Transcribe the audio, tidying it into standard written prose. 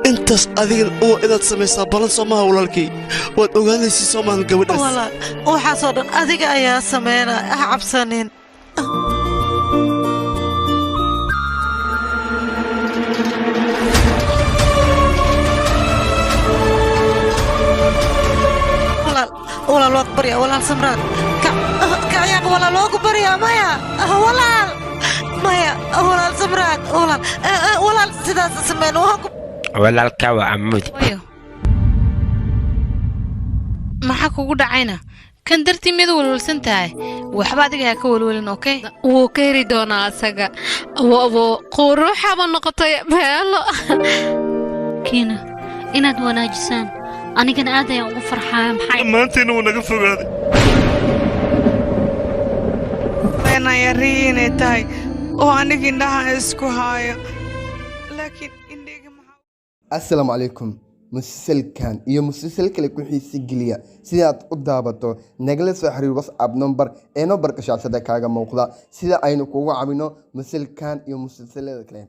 intaas adiga oo inaad samaysaa balan Soomaha walaalkii waad ogaanaysaa Soomaan gabadhaas walaal waxaas oo dhan adiga ayaa sameynaa cabsanin walaal waad baryaa walaal samraad kacyaaq walaal waa ku baryaa maya walaal maya walaal samraad walaal sidaas sameyn walaalka waa amud maxaa kugu dhacayna kan dartii mid walwalsan tahay waxba adiga ka walwalin okay wuu ka heri doonaa asaga abo quruxaba noqotay beelo kiina inaad wanaajisaan anigana aad ayaan ugu farxaa maxay maanteena uu naga fogaaday ana yariin tahay oo aniga indhaha isku haayo laakiin indhiga السلام عليكم مسلسل كان iyo مسلسل kale ku xiisi geliya sida aad u daabato nagala soo xiriir WhatsApp number ee numberka shaashada kaaga muuqda sida aynu kugu caawino مسلسل kan iyo مسلسلada kale